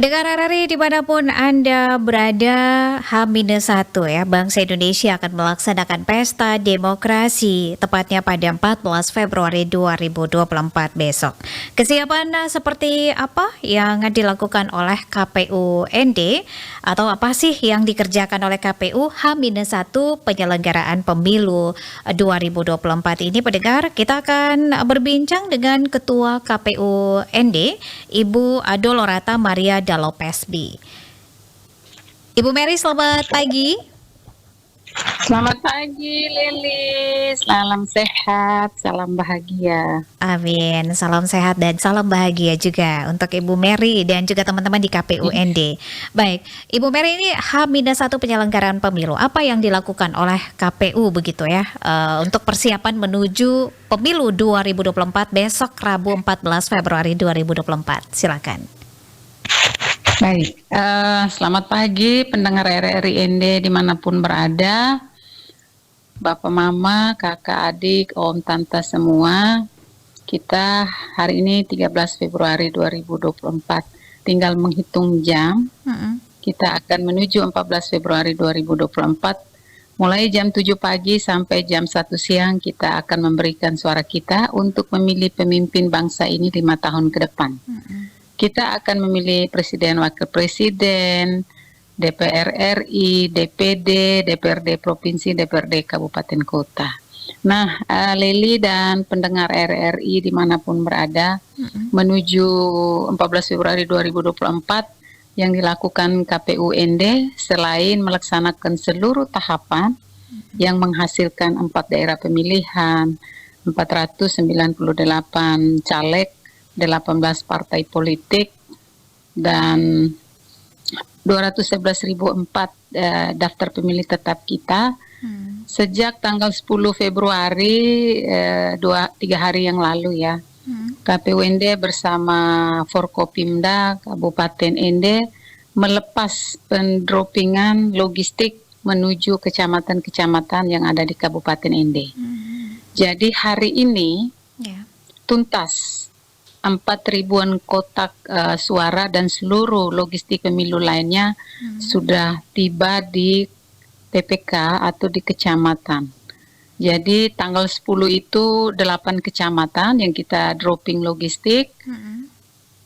Pendengar RRI dimanapun Anda berada, H-1 ya, bangsa Indonesia akan melaksanakan pesta demokrasi tepatnya pada 14 Februari 2024 besok. Kesiapan seperti apa yang dilakukan oleh KPU ND atau apa sih yang dikerjakan oleh KPU H-1 penyelenggaraan pemilu 2024 ini, pendengar? Kita akan berbincang dengan Ketua KPU ND, Ibu Adolorata Maria Dalopesbi. Ibu Mary, selamat pagi. Selamat pagi Lili, salam sehat, salam bahagia. Amin, salam sehat dan salam bahagia juga untuk Ibu Mary dan juga teman-teman di KPU ND. Baik, Ibu Mary, ini H-1 penyelenggaraan pemilu, apa yang dilakukan oleh KPU begitu ya untuk persiapan menuju pemilu 2024 besok Rabu 14 Februari 2024, silakan. Baik, selamat pagi pendengar RRI ND dimanapun berada, Bapak Mama, Kakak Adik, Om Tante semua. Kita hari ini 13 Februari 2024, tinggal menghitung jam. Kita akan menuju 14 Februari 2024. Mulai jam 7 pagi sampai jam 1 siang kita akan memberikan suara kita untuk memilih pemimpin bangsa ini 5 tahun ke depan. Kita akan memilih presiden, wakil presiden, DPR RI, DPD, DPRD provinsi, DPRD kabupaten kota. Nah, Leli dan pendengar RRI dimanapun berada, menuju 14 Februari 2024 yang dilakukan KPU ND selain melaksanakan seluruh tahapan yang menghasilkan 4 daerah pemilihan, 498 caleg, 18 partai politik, dan 211.004 daftar pemilih tetap kita. Sejak tanggal 10 Februari 3 hari yang lalu ya, KPU ND bersama Forkopimda Kabupaten ND melepas pendropingan logistik menuju kecamatan-kecamatan yang ada di Kabupaten ND. Jadi hari ini tuntas 4.000-an kotak suara dan seluruh logistik pemilu lainnya sudah tiba di PPK atau di kecamatan. Jadi tanggal 10 itu 8 kecamatan yang kita dropping logistik.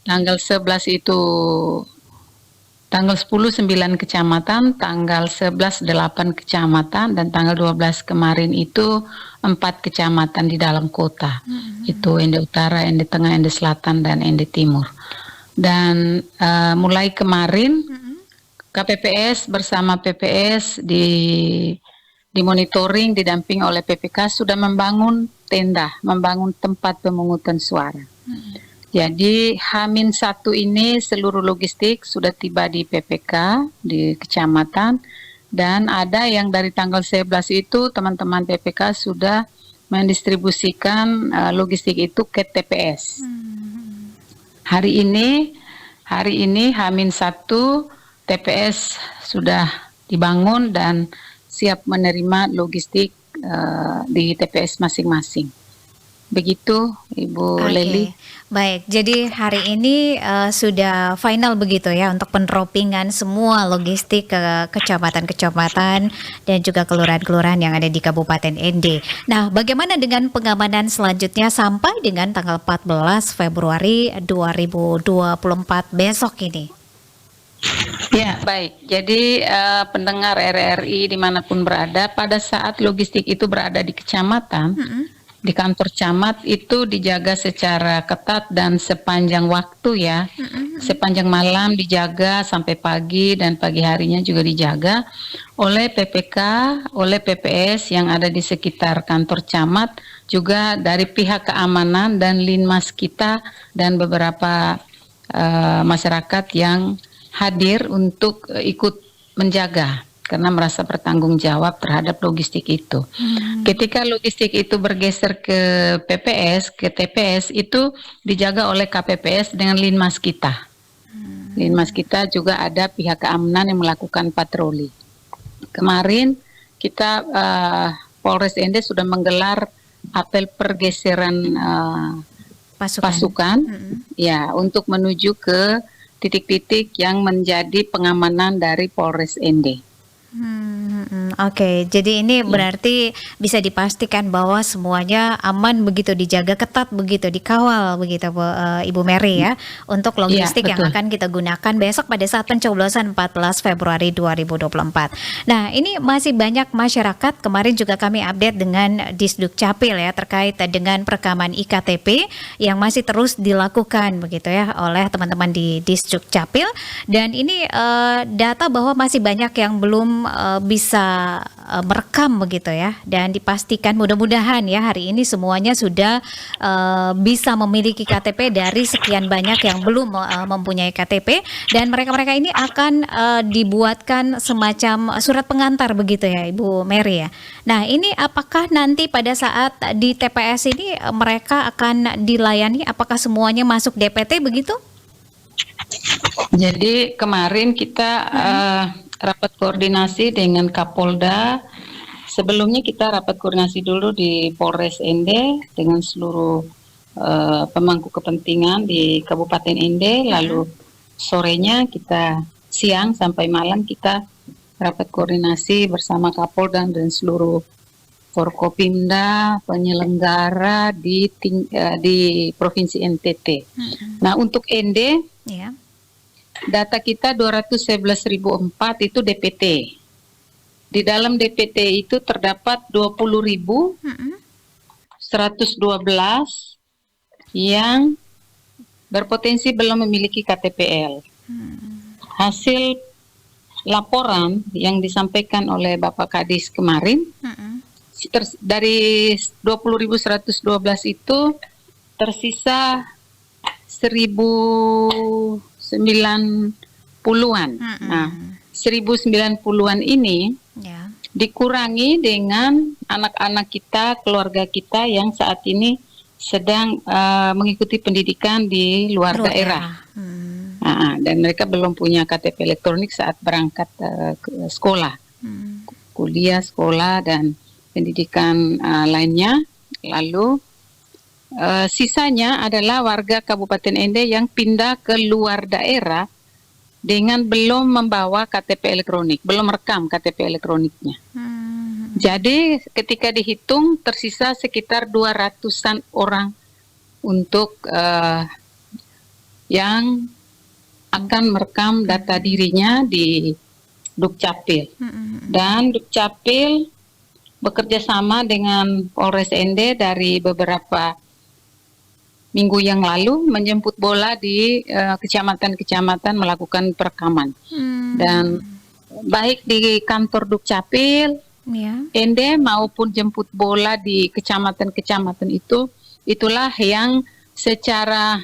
Tanggal 11 itu tanggal 10 9 kecamatan, tanggal 11 8 kecamatan, dan tanggal 12 kemarin itu 4 kecamatan di dalam kota. Itu ND Utara, ND Tengah, ND Selatan, dan ND Timur. Dan mulai kemarin KPPS bersama PPS di monitoring didamping oleh PPK sudah membangun tenda, membangun tempat pemungutan suara. Jadi H-1 ini seluruh logistik sudah tiba di PPK, di kecamatan, dan ada yang dari tanggal 11 itu teman-teman PPK sudah mendistribusikan logistik itu ke TPS. Hari ini H-1 TPS sudah dibangun dan siap menerima logistik di TPS masing-masing. Begitu Ibu Leli. Baik, jadi hari ini sudah final begitu ya untuk pendropingan semua logistik ke kecamatan-kecamatan dan juga kelurahan-kelurahan yang ada di Kabupaten ND. Nah, bagaimana dengan pengamanan selanjutnya sampai dengan tanggal 14 Februari 2024 besok ini? Ya, baik. Jadi pendengar RRI dimanapun berada, pada saat logistik itu berada di kecamatan, di kantor camat itu dijaga secara ketat dan sepanjang waktu ya, sepanjang malam dijaga sampai pagi, dan pagi harinya juga dijaga oleh PPK, oleh PPS yang ada di sekitar kantor camat, juga dari pihak keamanan dan linmas kita dan beberapa masyarakat yang hadir untuk ikut menjaga karena merasa bertanggung jawab terhadap logistik itu. Ketika logistik itu bergeser ke PPS, ke TPS, itu dijaga oleh KPPS dengan linmas kita. Linmas kita juga ada pihak keamanan yang melakukan patroli. Kemarin kita Polres ND sudah menggelar apel pergeseran pasukan ya untuk menuju ke titik-titik yang menjadi pengamanan dari Polres Ende. Oke, jadi ini Ya, berarti bisa dipastikan bahwa semuanya aman begitu, dijaga ketat begitu, dikawal begitu Ibu Mary ya, untuk iya logistik yang betul. akan kita gunakan besok pada saat pencoblosan 14 Februari 2024. Nah, ini masih banyak masyarakat, kemarin juga kami update dengan Disduk Capil ya terkait dengan perekaman iktp yang masih terus dilakukan begitu ya oleh teman-teman di Disduk Capil, dan ini data bahwa masih banyak yang belum bisa merekam begitu ya, dan dipastikan mudah-mudahan ya hari ini semuanya sudah bisa memiliki KTP dari sekian banyak yang belum mempunyai KTP, dan mereka-mereka ini akan dibuatkan semacam surat pengantar begitu ya Ibu Mary ya. Nah, ini apakah nanti pada saat di TPS ini mereka akan dilayani, apakah semuanya masuk DPT begitu? Jadi kemarin kita rapat koordinasi dengan Kapolda. Sebelumnya kita rapat koordinasi dulu di Polres Ende dengan seluruh pemangku kepentingan di Kabupaten Ende. Lalu sorenya siang sampai malam kita rapat koordinasi bersama Kapolda dan seluruh Forkopimda penyelenggara di Provinsi NTT. Nah, untuk Ende Ya. data kita 211.004 itu DPT. Di dalam DPT itu terdapat 20.112 yang berpotensi belum memiliki KTPL. Hasil laporan yang disampaikan oleh Bapak Kadis kemarin, dari 20.112 itu tersisa 1.090-an. Nah, 1.090-an ini Ya. dikurangi dengan anak-anak kita, keluarga kita yang saat ini sedang mengikuti pendidikan di luar daerah. Dan mereka belum punya KTP elektronik saat berangkat ke sekolah, kuliah, sekolah, dan pendidikan lainnya. Lalu sisanya adalah warga Kabupaten Ende yang pindah ke luar daerah dengan belum membawa KTP elektronik, belum rekam KTP elektroniknya. Jadi ketika dihitung tersisa sekitar 200-an orang untuk yang akan merekam data dirinya di Dukcapil. Dan Dukcapil bekerja sama dengan Polres Ende dari beberapa minggu yang lalu menjemput bola di kecamatan-kecamatan melakukan perekaman. Dan baik di kantor Dukcapil, Ende maupun jemput bola di kecamatan-kecamatan itulah yang secara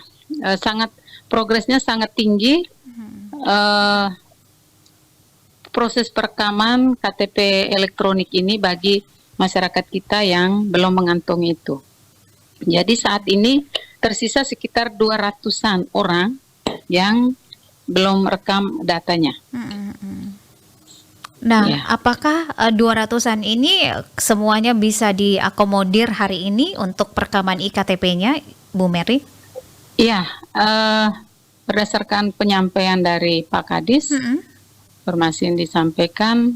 progresnya sangat tinggi. Proses perekaman KTP elektronik ini bagi masyarakat kita yang belum mengantongi itu. Jadi saat ini tersisa sekitar 200-an orang yang belum rekam datanya. Nah, apakah 200-an ini semuanya bisa diakomodir hari ini untuk perekaman iktp-nya, Bu Mary? Iya, berdasarkan penyampaian dari Pak Kadis, informasi yang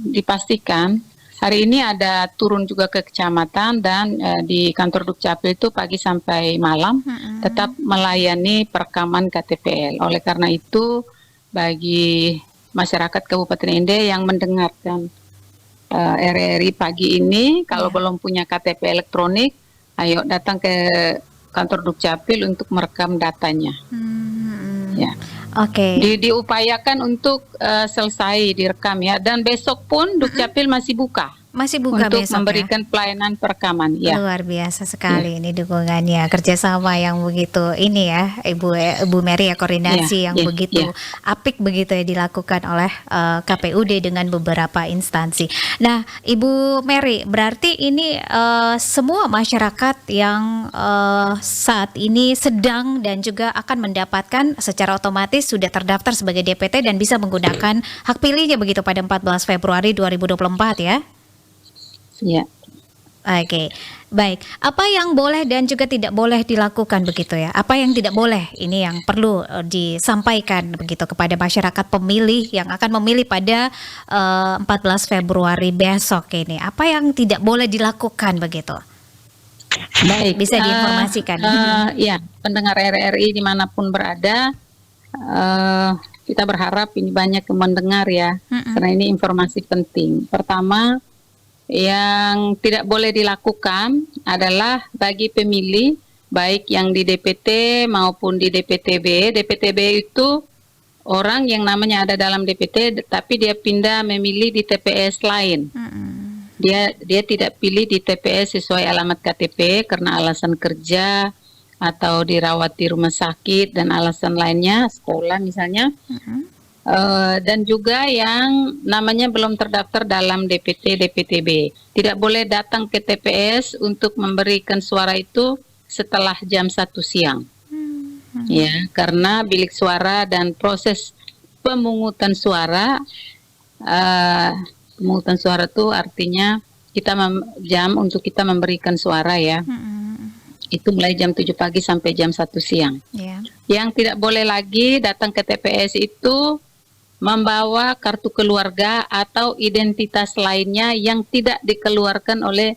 dipastikan hari ini ada turun juga ke kecamatan dan di kantor Dukcapil itu pagi sampai malam tetap melayani perekaman KTPL. Oleh karena itu bagi masyarakat Kabupaten Ende yang mendengarkan RRI pagi ini, kalau belum punya KTP elektronik, ayo datang ke kantor Dukcapil untuk merekam datanya. Ya. Oke. Diupayakan untuk selesai direkam ya, dan besok pun Dukcapil masih buka. Masih buka untuk besok memberikan pelayanan perekaman. Ya. Luar biasa sekali ini dukungannya, kerjasama yang begitu ini ya Ibu Mary ya, koordinasi yang begitu apik begitu ya dilakukan oleh KPUD dengan beberapa instansi. Nah, Ibu Mary, berarti ini semua masyarakat yang saat ini sedang dan juga akan mendapatkan secara otomatis sudah terdaftar sebagai DPT dan bisa menggunakan hak pilihnya begitu pada 14 Februari 2024 ya? Ya. Oke, baik. Apa yang boleh dan juga tidak boleh dilakukan begitu ya? Apa yang tidak boleh? Ini yang perlu disampaikan begitu kepada masyarakat pemilih yang akan memilih pada 14 Februari besok ini. Apa yang tidak boleh dilakukan begitu? Baik, Bisa diinformasikan. ya, pendengar RRI dimanapun berada, kita berharap ini banyak yang mendengar ya, karena ini informasi penting. Pertama, yang tidak boleh dilakukan adalah bagi pemilih, baik yang di DPT maupun di DPTB. DPTB itu orang yang namanya ada dalam DPT, tapi dia pindah memilih di TPS lain. Dia tidak pilih di TPS sesuai alamat KTP karena alasan kerja atau dirawat di rumah sakit dan alasan lainnya, sekolah misalnya. Dan juga yang namanya belum terdaftar dalam DPT, DPTB. Tidak boleh datang ke TPS untuk memberikan suara itu setelah jam 1 siang. Ya, karena bilik suara dan proses pemungutan suara itu artinya jam untuk kita memberikan suara ya. Itu mulai jam 7 pagi sampai jam 1 siang. Yang tidak boleh lagi datang ke TPS itu membawa kartu keluarga atau identitas lainnya yang tidak dikeluarkan oleh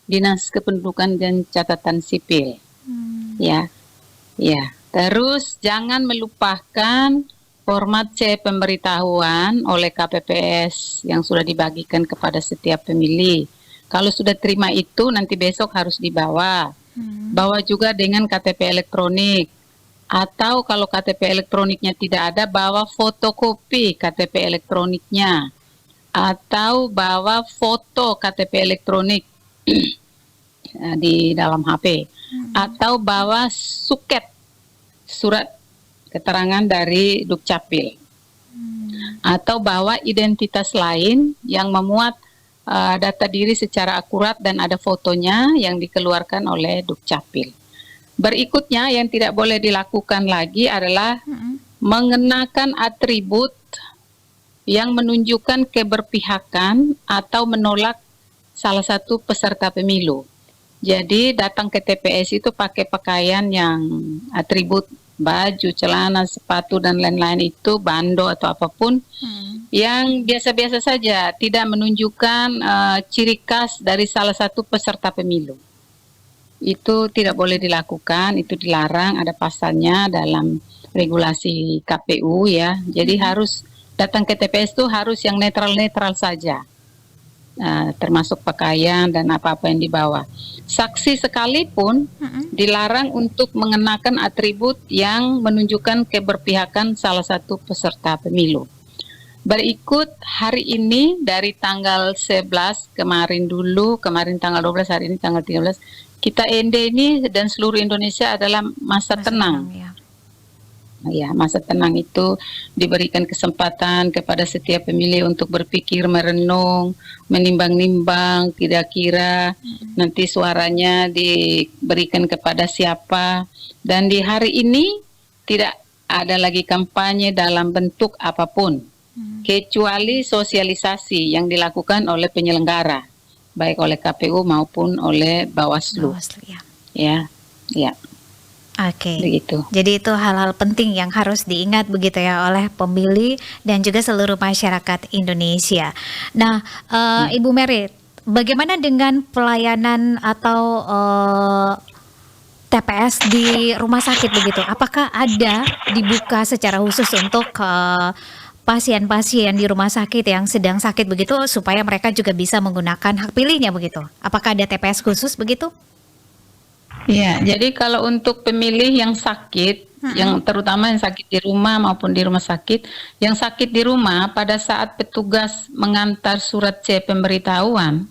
Dinas Kependudukan dan Catatan Sipil. Ya. Terus jangan melupakan format C pemberitahuan oleh KPPS yang sudah dibagikan kepada setiap pemilih. Kalau sudah terima itu nanti besok harus dibawa. Bawa juga dengan KTP elektronik. Atau kalau KTP elektroniknya tidak ada, bawa fotokopi KTP elektroniknya. Atau bawa foto KTP elektronik di dalam HP. Atau bawa surat keterangan dari Dukcapil. Atau bawa identitas lain yang memuat data diri secara akurat dan ada fotonya yang dikeluarkan oleh Dukcapil. Berikutnya yang tidak boleh dilakukan lagi adalah mengenakan atribut yang menunjukkan keberpihakan atau menolak salah satu peserta pemilu. Jadi datang ke TPS itu pakai pakaian yang atribut baju, celana, sepatu dan lain-lain itu, bando atau apapun yang biasa-biasa saja, tidak menunjukkan ciri khas dari salah satu peserta pemilu. Itu tidak boleh dilakukan, itu dilarang, ada pasalnya dalam regulasi KPU ya. Jadi harus datang ke TPS itu harus yang netral-netral saja, termasuk pakaian dan apa-apa yang dibawa. Saksi sekalipun dilarang untuk mengenakan atribut yang menunjukkan keberpihakan salah satu peserta pemilu. Berikut hari ini dari tanggal 11 kemarin tanggal 12, hari ini tanggal 13, kita ND ini dan seluruh Indonesia adalah masa tenang. Ya, masa tenang itu diberikan kesempatan kepada setiap pemilih untuk berpikir, merenung, menimbang-nimbang, kira-kira nanti suaranya diberikan kepada siapa. Dan di hari ini tidak ada lagi kampanye dalam bentuk apapun, kecuali sosialisasi yang dilakukan oleh penyelenggara, baik oleh KPU maupun oleh Bawaslu. Ya. Oke. Begitu. Jadi itu hal-hal penting yang harus diingat begitu ya oleh pemilih dan juga seluruh masyarakat Indonesia. Nah, Ibu Mary, bagaimana dengan pelayanan atau TPS di rumah sakit begitu? Apakah ada dibuka secara khusus untuk pasien-pasien di rumah sakit yang sedang sakit begitu supaya mereka juga bisa menggunakan hak pilihnya begitu? Apakah ada TPS khusus begitu? Ya, jadi kalau untuk pemilih yang sakit, yang terutama yang sakit di rumah maupun di rumah sakit, yang sakit di rumah pada saat petugas mengantar surat C pemberitahuan,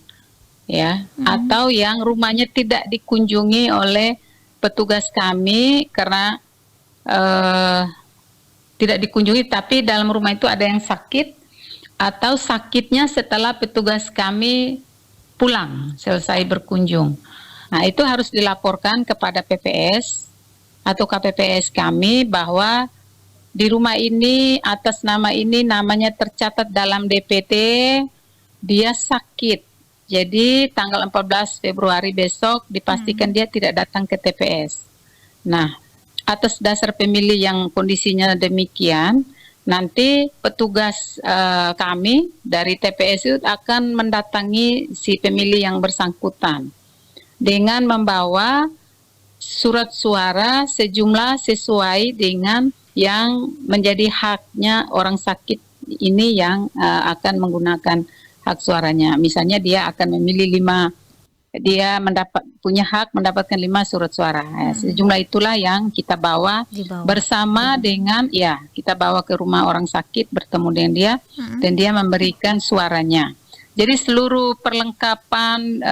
ya, atau yang rumahnya tidak dikunjungi oleh petugas kami karena tidak dikunjungi, tapi dalam rumah itu ada yang sakit atau sakitnya setelah petugas kami pulang selesai berkunjung. Nah, itu harus dilaporkan kepada PPS atau KPPS kami bahwa di rumah ini atas nama ini namanya tercatat dalam DPT, dia sakit. Jadi tanggal 14 Februari besok dipastikan dia tidak datang ke TPS. Nah, atas dasar pemilih yang kondisinya demikian, nanti petugas kami dari TPS itu akan mendatangi si pemilih yang bersangkutan dengan membawa surat suara sejumlah sesuai dengan yang menjadi haknya orang sakit ini yang akan menggunakan hak suaranya. Misalnya dia akan memilih 5, dia punya hak mendapatkan 5 surat suara. Sejumlah itulah yang kita bawa bersama dengan, ya, kita bawa ke rumah orang sakit, bertemu dengan dia, dan dia memberikan suaranya. Jadi seluruh perlengkapan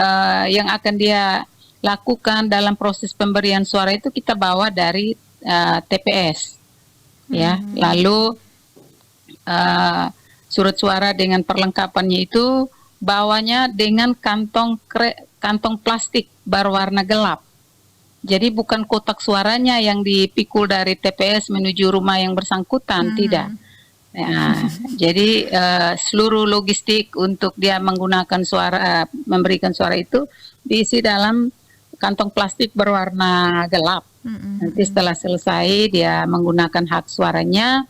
yang akan dia lakukan dalam proses pemberian suara itu kita bawa dari TPS, ya. Lalu surat suara dengan perlengkapannya itu bawanya dengan kantong plastik berwarna gelap. Jadi bukan kotak suaranya yang dipikul dari TPS menuju rumah yang bersangkutan, tidak. Ya, jadi seluruh logistik untuk dia menggunakan suara, memberikan suara itu diisi dalam kantong plastik berwarna gelap. Nanti setelah selesai dia menggunakan hak suaranya,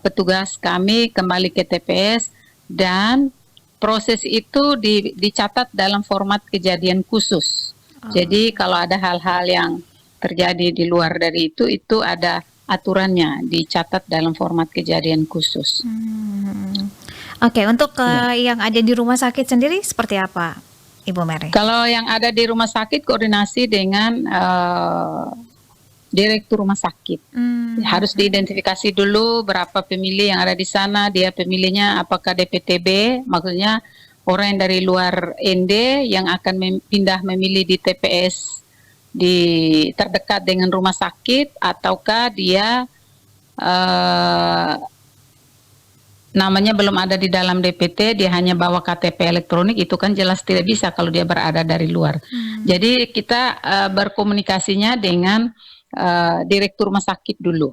petugas kami kembali ke TPS dan proses itu dicatat dalam format kejadian khusus. Jadi kalau ada hal-hal yang terjadi di luar dari itu ada aturannya, dicatat dalam format kejadian khusus. Oke, untuk yang ada di rumah sakit sendiri seperti apa, Ibu Mary? Kalau yang ada di rumah sakit koordinasi dengan direktur rumah sakit. Harus diidentifikasi dulu berapa pemilih yang ada di sana, dia pemilihnya apakah DPTB, maksudnya orang yang dari luar ND yang akan pindah memilih di TPS di terdekat dengan rumah sakit, ataukah dia namanya belum ada di dalam DPT, dia hanya bawa KTP elektronik, itu kan jelas tidak bisa kalau dia berada dari luar. Jadi kita berkomunikasinya dengan direktur rumah sakit dulu.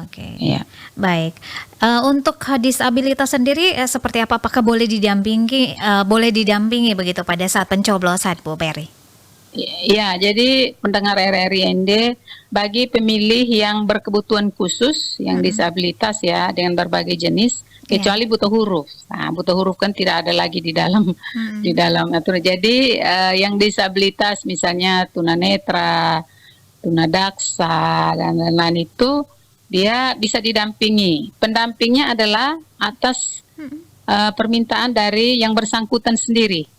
Oke, ya. Baik. Untuk disabilitas sendiri seperti apa? Apakah boleh didampingi begitu pada saat pencoblosan, Bu Mary? Ya, jadi pendengar RRI ND, bagi pemilih yang berkebutuhan khusus, yang disabilitas ya dengan berbagai jenis, kecuali buta huruf. Nah, buta huruf kan tidak ada lagi di dalam aturan. Jadi yang disabilitas misalnya tunanetra, tunadaksa dan lain-lain itu dia bisa didampingi. Pendampingnya adalah atas permintaan dari yang bersangkutan sendiri.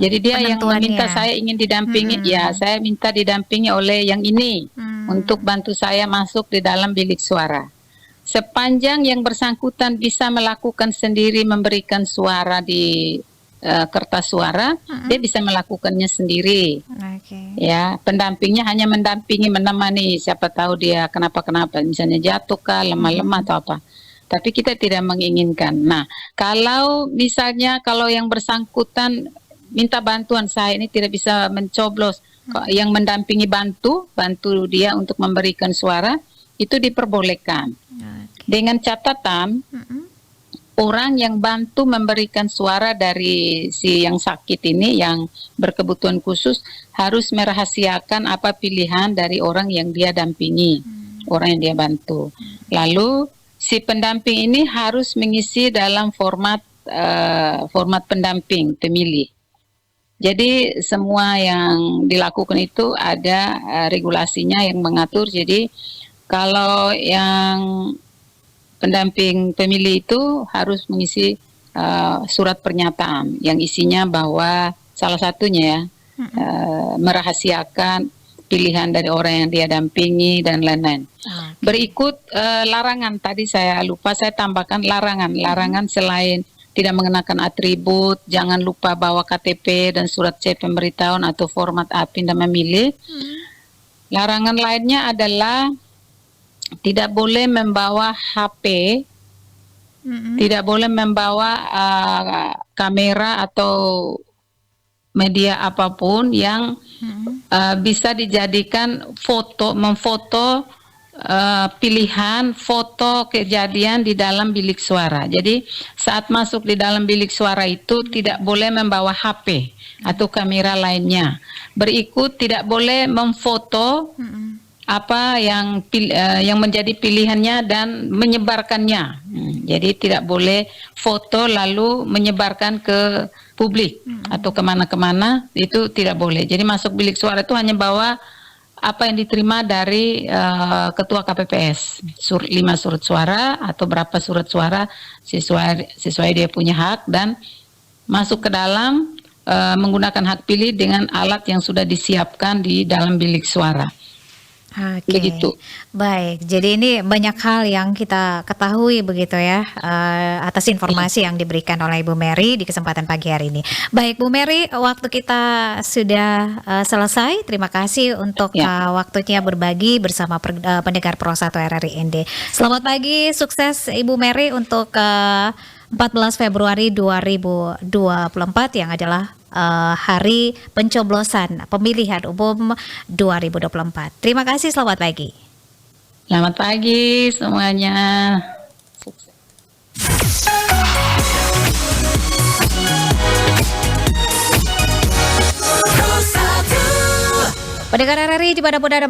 Jadi dia yang meminta saya ingin didampingi, ya saya minta didampingi oleh yang ini untuk bantu saya masuk di dalam bilik suara. Sepanjang yang bersangkutan bisa melakukan sendiri memberikan suara di kertas suara, dia bisa melakukannya sendiri. Ya, pendampingnya hanya mendampingi, menemani, siapa tahu dia kenapa-kenapa, misalnya jatuh kah, lemah-lemah atau apa. Tapi kita tidak menginginkan. Nah, kalau misalnya kalau yang bersangkutan minta bantuan, saya ini tidak bisa mencoblos, yang mendampingi bantu dia untuk memberikan suara, itu diperbolehkan. Dengan catatan orang yang bantu memberikan suara dari si yang sakit ini, yang berkebutuhan khusus, harus merahasiakan apa pilihan dari orang yang dia dampingi, orang yang dia bantu. Lalu si pendamping ini harus mengisi dalam format pendamping pemilih. Jadi semua yang dilakukan itu ada regulasinya yang mengatur. Jadi kalau yang pendamping pemilih itu harus mengisi surat pernyataan yang isinya bahwa salah satunya merahasiakan pilihan dari orang yang dia dampingi dan lain-lain. Berikut larangan, tadi saya lupa saya tambahkan larangan selain tidak mengenakan atribut, jangan lupa bawa KTP dan surat C pemberitahuan atau format A pindah memilih. Larangan lainnya adalah tidak boleh membawa HP, tidak boleh membawa kamera atau media apapun yang bisa dijadikan memfoto pilihan foto kejadian di dalam bilik suara. Jadi saat masuk di dalam bilik suara itu tidak boleh membawa HP atau kamera lainnya. Berikut tidak boleh memfoto apa yang menjadi pilihannya dan menyebarkannya. Jadi tidak boleh foto lalu menyebarkan ke publik atau kemana-kemana, itu tidak boleh. Jadi masuk bilik suara itu hanya bawa apa yang diterima dari ketua KPPS, 5 surat suara atau berapa surat suara sesuai dia punya hak, dan masuk ke dalam menggunakan hak pilih dengan alat yang sudah disiapkan di dalam bilik suara. Oke, Begitu. baik. Jadi ini banyak hal yang kita ketahui begitu ya, atas informasi yang diberikan oleh Ibu Mary di kesempatan pagi hari ini. Baik Bu Mary, waktu kita sudah selesai. Terima kasih untuk waktunya berbagi bersama pendengar Pro 1 RRI ND. Selamat pagi, sukses Ibu Mary untuk 14 Februari 2024 yang adalah hari pencoblosan pemilihan umum 2024. Terima kasih, selamat pagi. Selamat pagi semuanya. Pendengar RRI dimanapun Anda